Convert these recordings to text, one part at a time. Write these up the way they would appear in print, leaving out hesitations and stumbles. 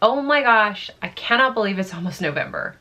Oh my gosh, I cannot believe it's almost November.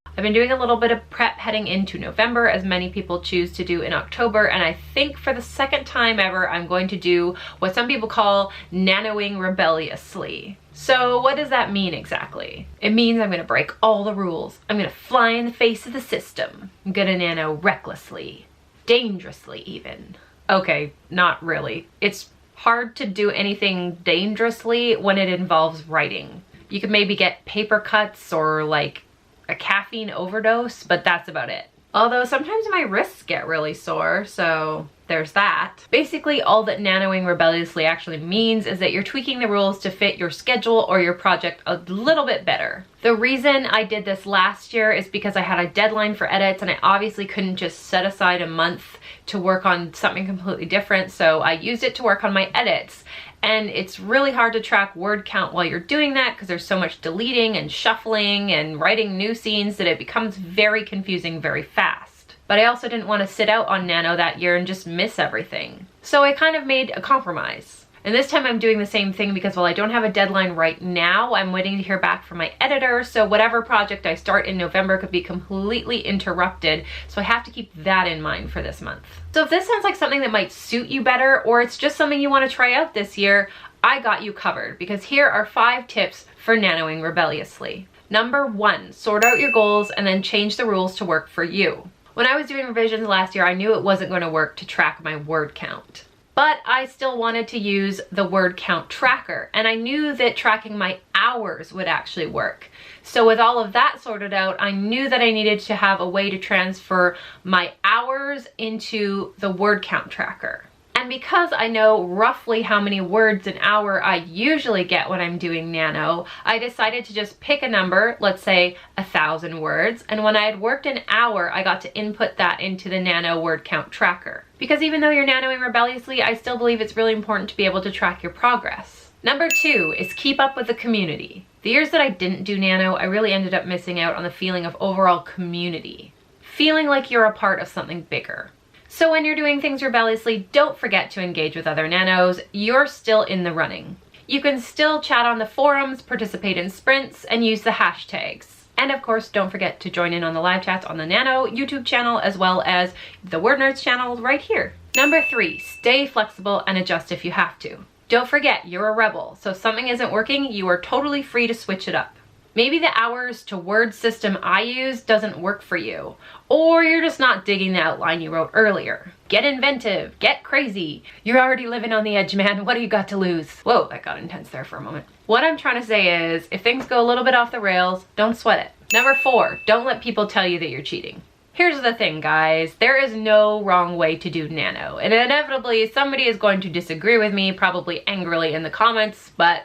I've been doing a little bit of prep heading into November, as many people choose to do in October, and I think for the second time ever, I'm going to do what some people call NaNoing Rebelliously. So what does that mean exactly? It means I'm gonna break all the rules. I'm gonna fly in the face of the system. I'm gonna nano recklessly, dangerously even. Okay, not really. It's hard to do anything dangerously when it involves writing. You could maybe get paper cuts or like a caffeine overdose, but that's about it. Although sometimes my wrists get really sore, so there's that. Basically, all that NaNoing Rebelliously actually means is that you're tweaking the rules to fit your schedule or your project a little bit better. The reason I did this last year is because I had a deadline for edits and I obviously couldn't just set aside a month to work on something completely different, so I used it to work on my edits. And it's really hard to track word count while you're doing that because there's so much deleting and shuffling and writing new scenes that it becomes very confusing very fast. But I also didn't want to sit out on Nano that year and just miss everything. So I kind of made a compromise. And this time I'm doing the same thing because while I don't have a deadline right now, I'm waiting to hear back from my editor, so whatever project I start in November could be completely interrupted, so I have to keep that in mind for this month. So if this sounds like something that might suit you better, or it's just something you want to try out this year, I got you covered, because here are 5 tips for NaNoing Rebelliously. Number 1, sort out your goals and then change the rules to work for you. When I was doing revisions last year, I knew it wasn't going to work to track my word count. But I still wanted to use the word count tracker, and I knew that tracking my hours would actually work. So with all of that sorted out, I knew that I needed to have a way to transfer my hours into the word count tracker. And because I know roughly how many words an hour I usually get when I'm doing Nano, I decided to just pick a number, let's say 1,000 words, and when I had worked an hour, I got to input that into the Nano word count tracker. Because even though you're nanoing rebelliously, I still believe it's really important to be able to track your progress. Number 2 is keep up with the community. The years that I didn't do Nano, I really ended up missing out on the feeling of overall community. Feeling like you're a part of something bigger. So when you're doing things rebelliously, don't forget to engage with other nanos. You're still in the running. You can still chat on the forums, participate in sprints, and use the hashtags. And of course, don't forget to join in on the live chats on the Nano YouTube channel, as well as the WordNerds channel right here. Number 3, stay flexible and adjust if you have to. Don't forget, you're a rebel, so if something isn't working, you are totally free to switch it up. Maybe the hours to word system I use doesn't work for you, or you're just not digging the outline you wrote earlier. Get inventive, get crazy. You're already living on the edge, man. What do you got to lose? Whoa, that got intense there for a moment. What I'm trying to say is, if things go a little bit off the rails, don't sweat it. Number 4, don't let people tell you that you're cheating. Here's the thing, guys. There is no wrong way to do Nano, and inevitably somebody is going to disagree with me, probably angrily in the comments, but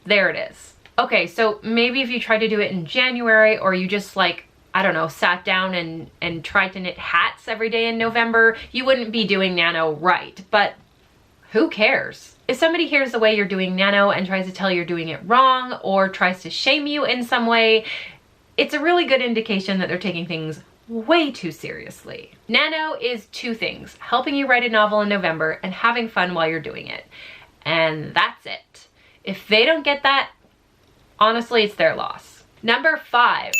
there it is. Okay, so maybe if you tried to do it in January, or you just like, I don't know, sat down and tried to knit hats every day in November, you wouldn't be doing Nano right, but who cares? If somebody hears the way you're doing Nano and tries to tell you you're doing it wrong, or tries to shame you in some way, it's a really good indication that they're taking things way too seriously. Nano is 2 things: helping you write a novel in November and having fun while you're doing it. And that's it. If they don't get that, honestly, it's their loss. Number 5,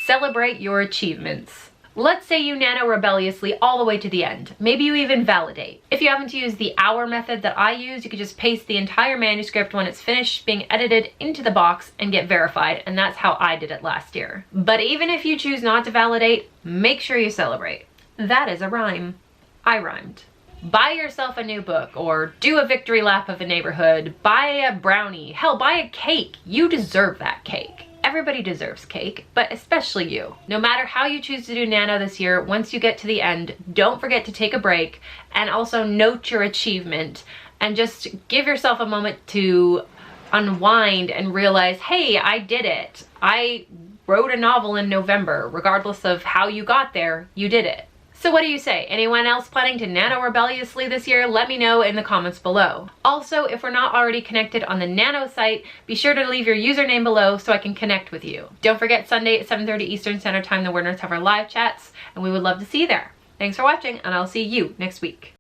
celebrate your achievements. Let's say you nano rebelliously all the way to the end. Maybe you even validate. If you happen to use the hour method that I use, you could just paste the entire manuscript when it's finished being edited into the box and get verified, and that's how I did it last year. But even if you choose not to validate, make sure you celebrate. That is a rhyme. I rhymed. Buy yourself a new book, or do a victory lap of a neighborhood, buy a brownie, hell, buy a cake. You deserve that cake. Everybody deserves cake, but especially you. No matter how you choose to do Nano this year, once you get to the end, don't forget to take a break and also note your achievement and just give yourself a moment to unwind and realize, hey, I did it. I wrote a novel in November. Regardless of how you got there, you did it. So what do you say? Anyone else planning to nano rebelliously this year? Let me know in the comments below. Also, if we're not already connected on the Nano site, be sure to leave your username below so I can connect with you. Don't forget, Sunday at 7:30 Eastern Standard Time, the WordNerds have our live chats, and we would love to see you there. Thanks for watching, and I'll see you next week.